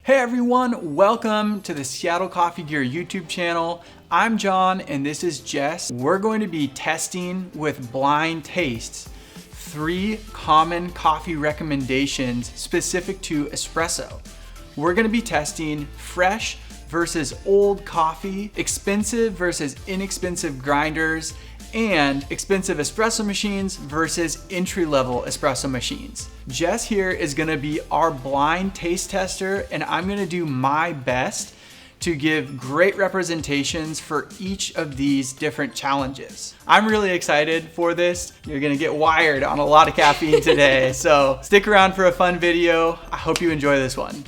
Hey everyone, welcome to the Seattle Coffee Gear YouTube channel. I'm John and this is Jess. We're going to be testing with blind tastes 3 common coffee recommendations specific to espresso. We're going to be testing fresh versus old coffee, expensive versus inexpensive grinders, and expensive espresso machines versus entry-level espresso machines. Jess here is gonna be our blind taste tester, and I'm gonna do my best to give great representations for each of these different challenges. I'm really excited for this. You're gonna get wired on a lot of caffeine today, so stick around for a fun video. I hope you enjoy this one.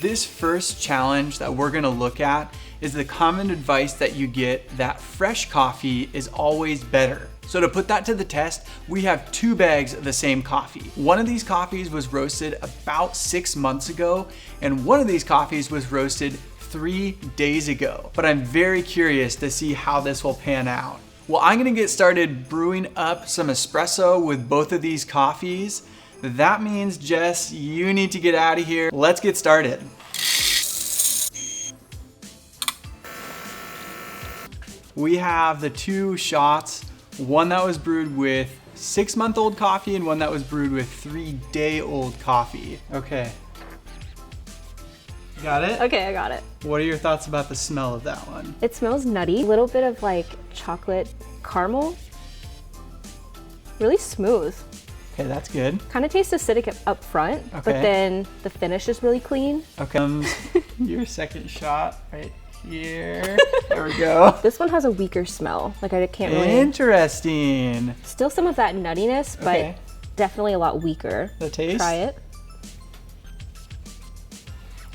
This first challenge that we're gonna look at is the common advice that you get that fresh coffee is always better. So to put that to the test, we have 2 bags of the same coffee. One of these coffees was roasted about 6 months ago, and one of these coffees was roasted 3 days ago. But I'm very curious to see how this will pan out. Well, I'm gonna get started brewing up some espresso with both of these coffees. That means, Jess, you need to get out of here. Let's get started. We have the 2 shots, one that was brewed with 6-month-old coffee and one that was brewed with 3-day-old coffee. Okay. Got it? Okay, I got it. What are your thoughts about the smell of that one? It smells nutty. A little bit of like chocolate caramel. Really smooth. Okay, that's good. Kind of tastes acidic up front, Okay. but then the finish is really clean. Okay, your second shot right here. There we go. This one has a weaker smell. Like I can't really... Interesting. Still some of that nuttiness, but Okay. definitely a lot weaker. The taste? Try it.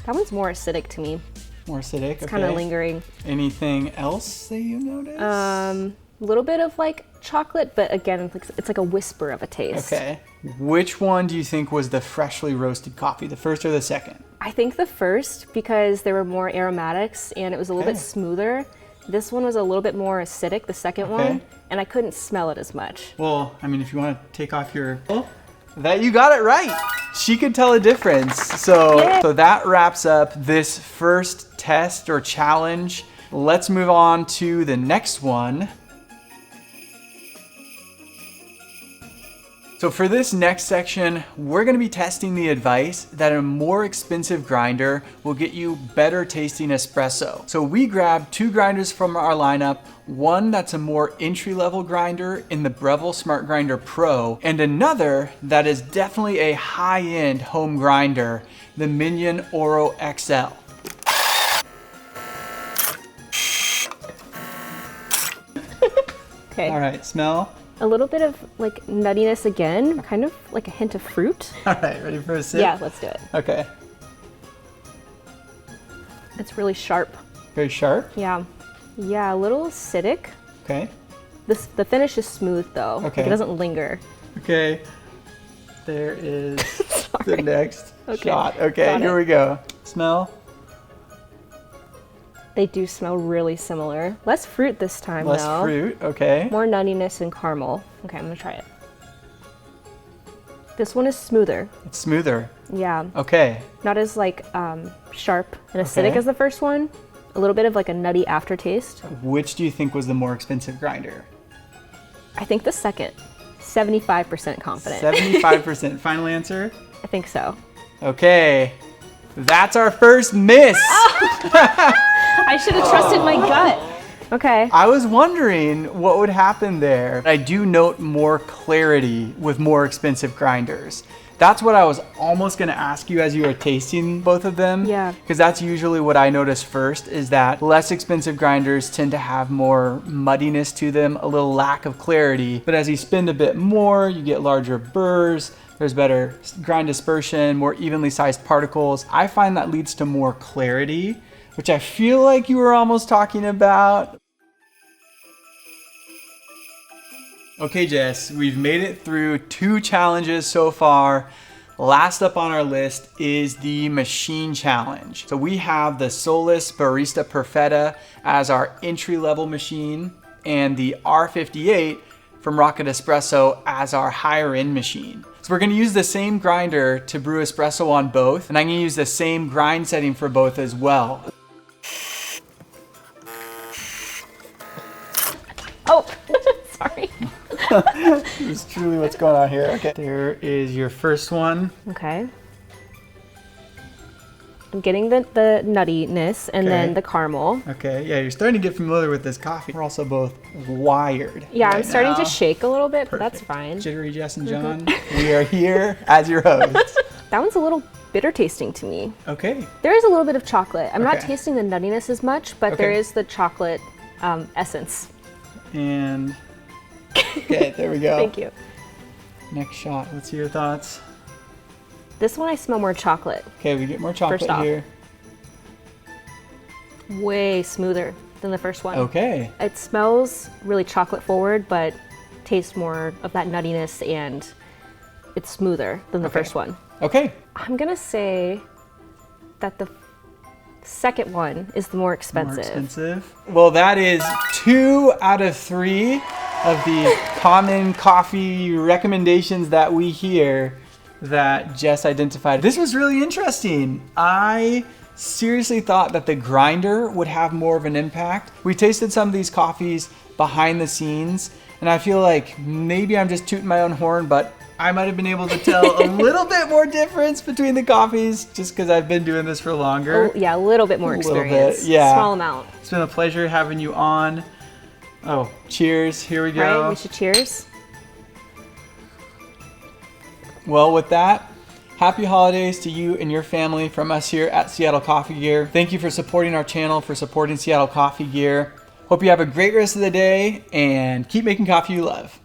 That one's more acidic to me. More acidic, It's kind of lingering. Anything else that you notice? A little bit of like chocolate, but again, it's like a whisper of a taste. Okay. Which one do you think was the freshly roasted coffee, the first or the second? I think the first, because there were more aromatics and it was a little bit smoother. This one was a little bit more acidic, the second one, and I couldn't smell it as much. Well, I mean, if you want to take off your... Oh, that you got it right. She could tell a difference. So that wraps up this first test or challenge. Let's move on to the next one. So for this next section, we're gonna be testing the advice that a more expensive grinder will get you better tasting espresso. So we grabbed 2 grinders from our lineup, one that's a more entry-level grinder in the Breville Smart Grinder Pro, and another that is definitely a high-end home grinder, the Minion Oro XL. Okay. All right, smell. A little bit of like nuttiness again, kind of like a hint of fruit. All right, ready for a sip? Yeah, let's do it. Okay. It's really sharp. Very sharp? Yeah. Yeah, a little acidic. Okay. The finish is smooth though. Okay. Like, it doesn't linger. Okay. There is the next shot. Okay, Got here it. we go. Smell. They do smell really similar. Less fruit this time Less though. fruit, okay. More nuttiness and caramel. Okay, I'm gonna try it. This one is smoother. It's smoother. Yeah. Okay. Not as like sharp and acidic Okay. as the first one. A little bit of like a nutty aftertaste. Which do you think was the more expensive grinder? I think the second. 75% confident. 75%. Final answer? I think so. Okay. That's our first miss. I should have trusted my gut. Okay. I was wondering what would happen there. I do note more clarity with more expensive grinders. That's what I was almost gonna ask you as you were tasting both of them. Yeah. Because that's usually what I notice first, is that less expensive grinders tend to have more muddiness to them, a little lack of clarity. But as you spend a bit more, you get larger burrs, there's better grind dispersion, more evenly sized particles. I find that leads to more clarity, which I feel like you were almost talking about. Okay, Jess, we've made it through 2 challenges so far. Last up on our list is the machine challenge. So we have the Solis Barista Perfetta as our entry-level machine and the R58 from Rocket Espresso as our higher end machine. So we're gonna use the same grinder to brew espresso on both, and I'm gonna use the same grind setting for both as well. Oh, sorry. This is truly what's going on here. Okay. There is your first one. Okay. I'm getting the nuttiness and then the caramel. Okay, yeah, you're starting to get familiar with this coffee. We're also both wired. Yeah, right I'm starting now. to shake a little bit, but that's Perfect. fine. Jittery Jess and John, we are here as your hosts. That one's a little bitter tasting to me. Okay. There is a little bit of chocolate. I'm not Okay. tasting the nuttiness as much, but there is the chocolate essence. And, okay, there we go. Thank you. Next shot, let's hear your thoughts. This one I smell more chocolate. Okay, we get more chocolate First off. here. Way smoother than the first one. Okay. It smells really chocolate forward, but tastes more of that nuttiness, and it's smoother than the first one. Okay. I'm gonna say that the second one is the more expensive. More expensive. Well, that is 2 out of 3 of the common coffee recommendations that we hear that Jess identified. This was really interesting. I seriously thought that the grinder would have more of an impact. We tasted some of these coffees behind the scenes, and I feel like maybe I'm just tooting my own horn, but I might have been able to tell a little bit more difference between the coffees just because I've been doing this for longer. Oh, yeah, a little bit more experience. Yeah. Small amount. It's been a pleasure having you on. Oh, cheers. Here we go. Right, we should cheers. Well, with that, happy holidays to you and your family from us here at Seattle Coffee Gear. Thank you for supporting our channel, for supporting Seattle Coffee Gear. Hope you have a great rest of the day and keep making coffee you love.